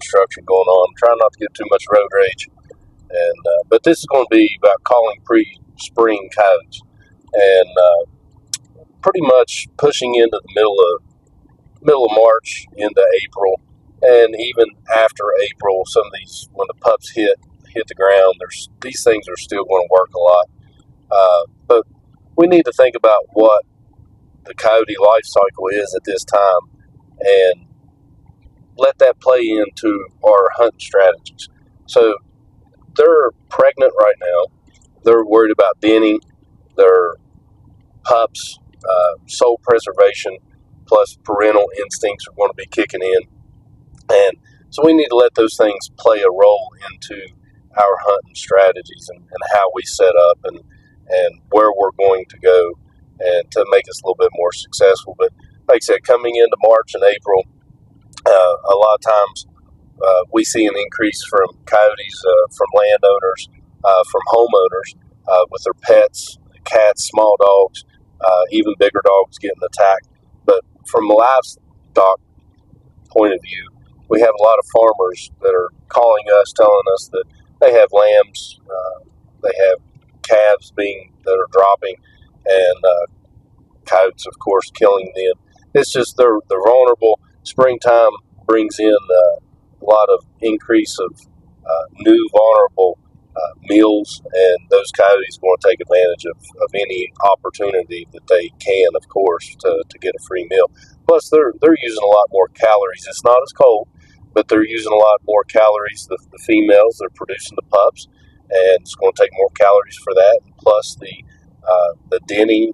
construction going on. I'm trying not to get too much road rage, and but this is going to be about calling pre-spring coyotes, and pretty much pushing into the middle of March into April, and even after April, some of these, when the pups hit the ground, these things are still going to work a lot. But we need to think about what the coyote life cycle is at this time, and let that play into our hunting strategies. So they're pregnant right now. They're worried about denning. Their pups, soul preservation, plus parental instincts are going to be kicking in. And so we need to let those things play a role into our hunting strategies and how we set up and where we're going to go, and to make us a little bit more successful. But like I said, coming into March and April, a lot of times we see an increase from coyotes, from landowners, from homeowners, with their pets, cats, small dogs, even bigger dogs getting attacked. But from a livestock point of view, we have a lot of farmers that are calling us, telling us that they have lambs, they have calves that are dropping, and coyotes, of course, killing them. It's just they're vulnerable. Springtime brings in a lot of increase of new vulnerable meals, and those coyotes are going to take advantage of any opportunity that they can, of course, to get a free meal. Plus, they're using a lot more calories. It's not as cold, but they're using a lot more calories. The females, they're producing the pups, and it's going to take more calories for that. And plus, the denning,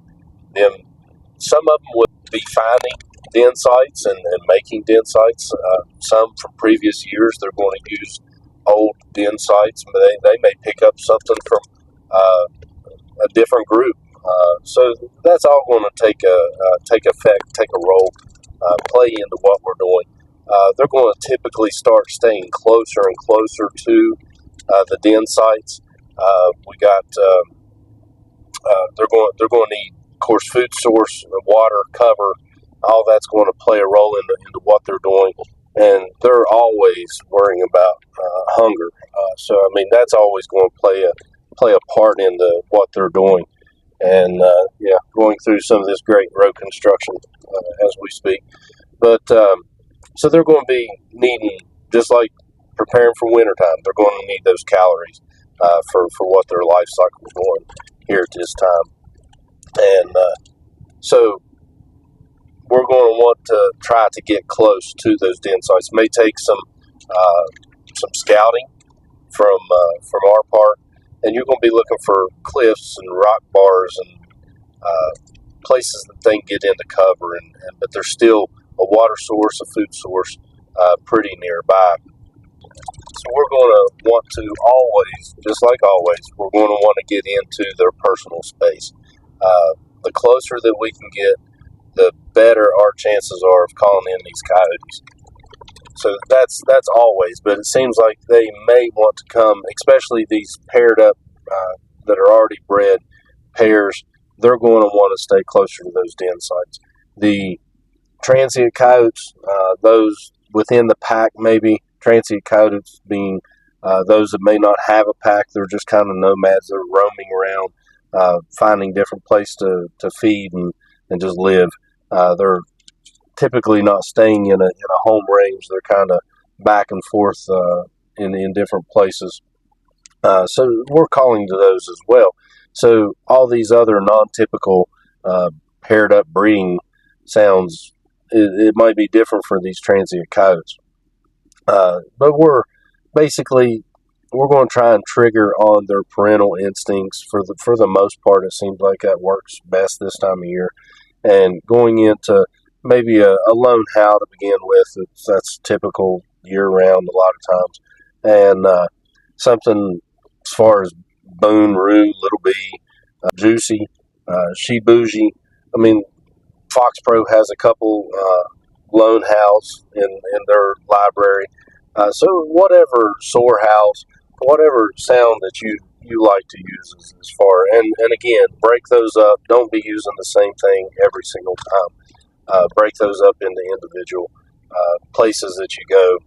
some of them would be finding den sites and making den sites. Some from previous years, they're going to use old den sites, but they may pick up something from a different group. So that's all going to take effect, take a role, play into what we're doing. They're going to typically start staying closer and closer to the den sites. We got they're going to need, of course, food source, water, cover. All that's going to play a role into what they're doing, and they're always worrying about hunger. So I mean, that's always going to play a part into what they're doing. And going through some of this great road construction as we speak. But so they're going to be needing, just like preparing for wintertime, they're going to need those calories for what their life cycle is doing here at this time. And so we're going to want to try to get close to those den sites. It may take some scouting from our part, and you're going to be looking for cliffs and rock bars and places that they can get into cover, but there's still a water source, a food source pretty nearby. So we're going to want to always, just like always, we're going to want to get into their personal space. The closer that we can get, the better our chances are of calling in these coyotes. So that's always, but it seems like they may want to come, especially these paired up that are already bred pairs. They're going to want to stay closer to those den sites. The transient coyotes, those within the pack, maybe transient coyotes being those that may not have a pack, they're just kind of nomads. They're roaming around, finding different places to feed and just live. They're typically not staying in a home range. They're kind of back and forth in different places. So we're calling to those as well. So all these other non-typical paired up breeding sounds, it might be different for these transient coyotes. But we're going to try and trigger on their parental instincts for the most part. It seems like that works best this time of year. And going into maybe a lone howl to begin with, that's typical year-round a lot of times. And something as far as Boone, Rue, Little B, Juicy, She Bougie. I mean, Fox Pro has a couple lone howls in their library. So whatever sore howls, whatever sound that you like to use as far, and again, break those up. Don't be using the same thing every single time. Break those up into individual places that you go,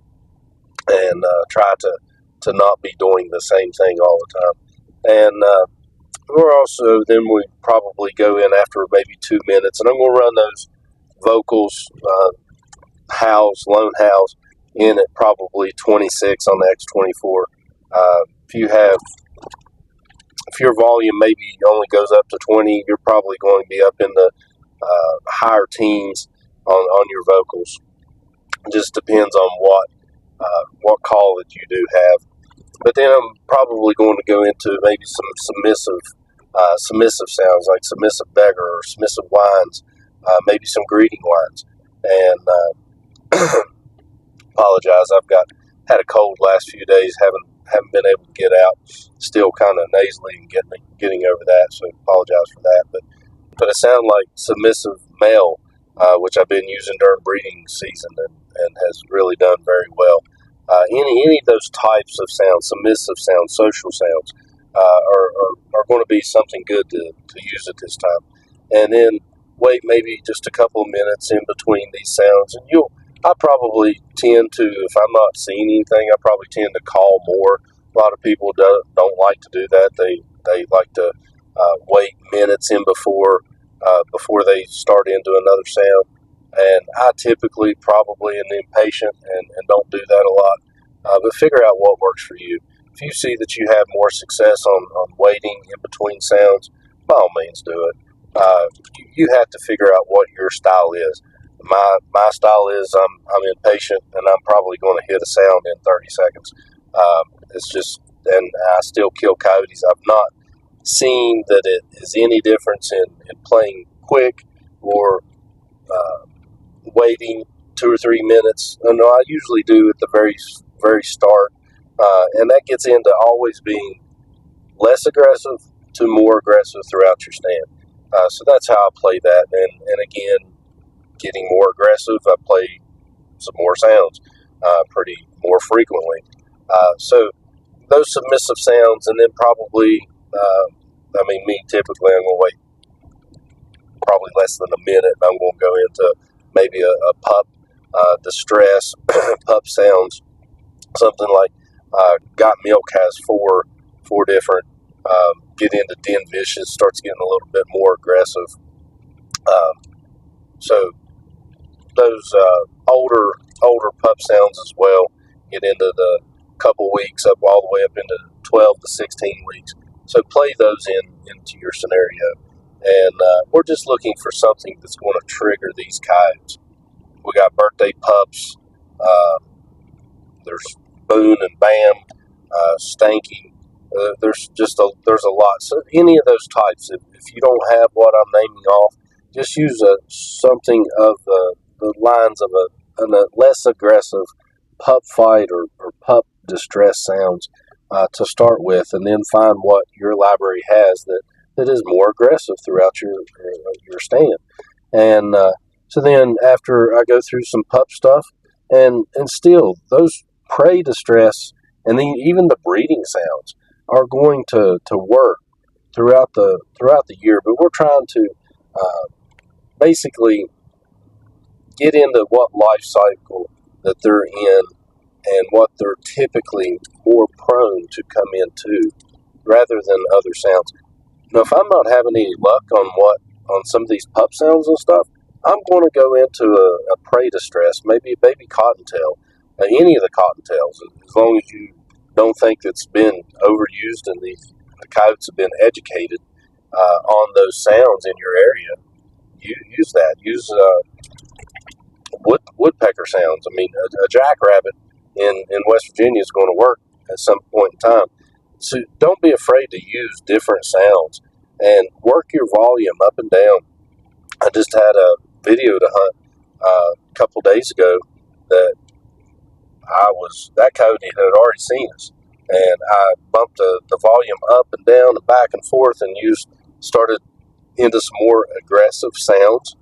and try to not be doing the same thing all the time. And we're also, then we probably go in after maybe 2 minutes, and I'm going to run those vocals, howls, lone howls, in at probably 26 on the X24. If your volume maybe only goes up to 20, you're probably going to be up in the higher teens on your vocals. It just depends on what call that you do have. But then I'm probably going to go into maybe some submissive sounds like submissive beggar or submissive whines, maybe some greeting whines. And apologize, I've had a cold last few days, haven't been able to get out, still kind of nasally and getting over that, so apologize for that. But it sounds like submissive male, which I've been using during breeding season and has really done very well. Any of those types of sounds, submissive sounds, social sounds, are going to be something good to use at this time. And then wait maybe just a couple of minutes in between these sounds, and I probably tend to, if I'm not seeing anything, I probably tend to call more. A lot of people don't like to do that. They like to wait minutes in before they start into another sound. And I typically probably am impatient and don't do that a lot. But figure out what works for you. If you see that you have more success on waiting in between sounds, by all means do it. You have to figure out what your style is. My style is I'm impatient, and I'm probably going to hit a sound in 30 seconds. It's just, and I still kill coyotes. I've not seen that it is any difference in playing quick or waiting 2 or 3 minutes. No, I usually do at the very start, and that gets into always being less aggressive to more aggressive throughout your stand. So that's how I play that, and again, getting more aggressive, I play some more sounds pretty more frequently. So those submissive sounds, and then probably, me typically, I'm going to wait probably less than a minute, and I'm going to go into maybe a pup distress, pup sounds, something like Got Milk has four different, get into Den Vicious, starts getting a little bit more aggressive. So those older pup sounds as well get into the couple weeks up all the way up into 12 to 16 weeks. So play those into your scenario. And we're just looking for something that's going to trigger these coyotes. We got birthday pups. There's Boone and Bam, Stanky. There's a lot. So any of those types, if you don't have what I'm naming off, just use something of the lines of a less aggressive pup fight or pup distress sounds to start with, and then find what your library has that is more aggressive throughout your stand. And so then after I go through some pup stuff, and still those prey distress and even the breeding sounds are going to work throughout the year, but we're trying to basically get into what life cycle that they're in and what they're typically more prone to come into rather than other sounds. Now, if I'm not having any luck on some of these pup sounds and stuff, I'm going to go into a prey distress, maybe a baby cottontail, any of the cottontails, as long as you don't think it's been overused and the coyotes have been educated on those sounds in your area. You use that. Use woodpecker sounds. A jackrabbit in West Virginia is going to work at some point in time. So don't be afraid to use different sounds and work your volume up and down. I just had a video to hunt a couple days ago that that coyote had already seen us, and I bumped the volume up and down and back and forth and started into some more aggressive sounds.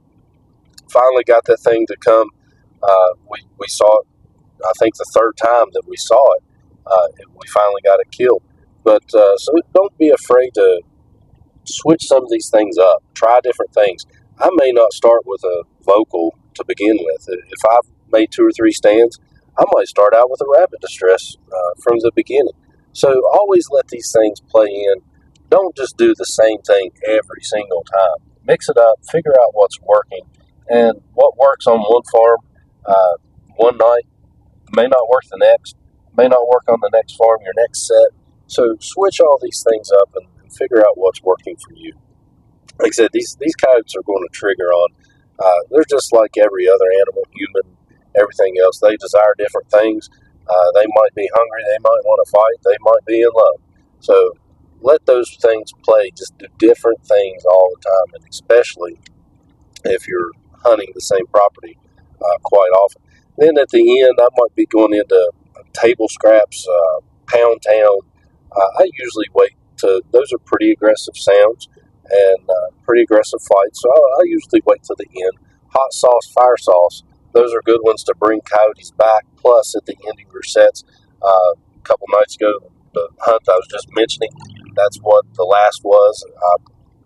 Finally got that thing to come. We saw it, I think the third time that we saw it, we finally got it killed. But so don't be afraid to switch some of these things up. Try different things. I may not start with a vocal to begin with. If I've made 2 or 3 stands, I might start out with a rabbit distress from the beginning. So always let these things play in. Don't just do the same thing every single time. Mix it up, figure out what's working, and what works on one farm one night may not work the next, may not work on the next farm, your next set. So switch all these things up and figure out what's working for you. Like I said, these coyotes are going to trigger on. They're just like every other animal, human, everything else. They desire different things. They might be hungry. They might want to fight. They might be in love. So let those things play. Just do different things all the time, and especially if you're hunting the same property quite often. Then at the end, I might be going into table scraps, pound town. I usually wait to, those are pretty aggressive sounds and pretty aggressive fights, so I usually wait till the end. Hot sauce, fire sauce, those are good ones to bring coyotes back. Plus, at the end of your sets, a couple nights ago, the hunt I was just mentioning, that's what the last was.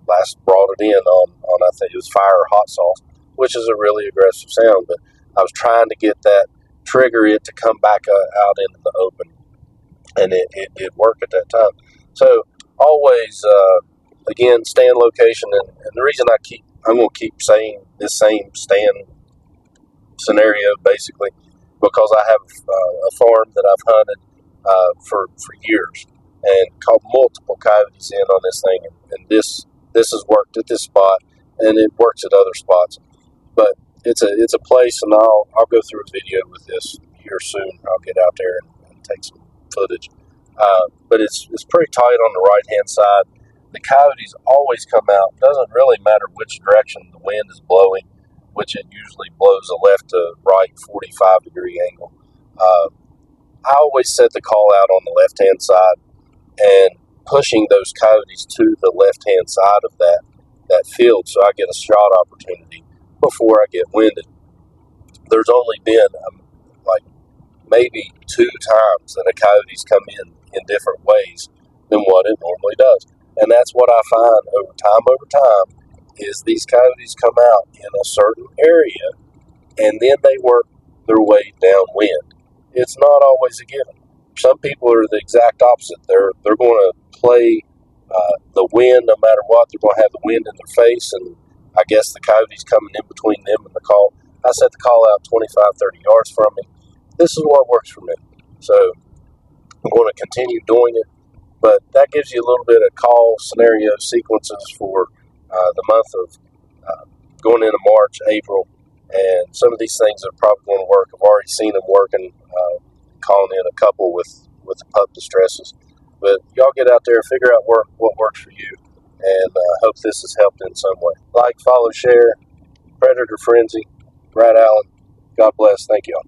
Last brought it in on I think it was fire or hot sauce, which is a really aggressive sound. But I was trying to get that, trigger it to come back out into the open, and it did work at that time. So always, again, stand location, and the reason I'm going to keep saying this same stand scenario basically because I have a farm that I've hunted for years and caught multiple coyotes in on this thing, and this has worked at this spot, and it works at other spots. But it's a place, and I'll go through a video with this here soon. I'll get out there and take some footage. But it's pretty tight on the right hand side. The coyotes always come out. Doesn't really matter which direction the wind is blowing, which it usually blows a left to right 45-degree angle. I always set the call out on the left hand side and pushing those coyotes to the left-hand side of that field so I get a shot opportunity before I get winded. There's only been like maybe 2 times that a coyote's come in different ways than what it normally does. And that's what I find over time is these coyotes come out in a certain area and then they work their way downwind. It's not always a given. Some people are the exact opposite. They're going to play the wind no matter what. They're going to have the wind in their face, and I guess the coyote's coming in between them and the call. I set the call out 25, 30 yards from me. This is what works for me. So I'm going to continue doing it, but that gives you a little bit of call scenario sequences for the month of going into March, April, and some of these things are probably going to work. I've already seen them working, calling in a couple with the pup distresses. But y'all get out there and figure out what works for you, and hope this has helped in some way. Like, follow, share. Predator Frenzy, Brad Allen. God bless. Thank y'all.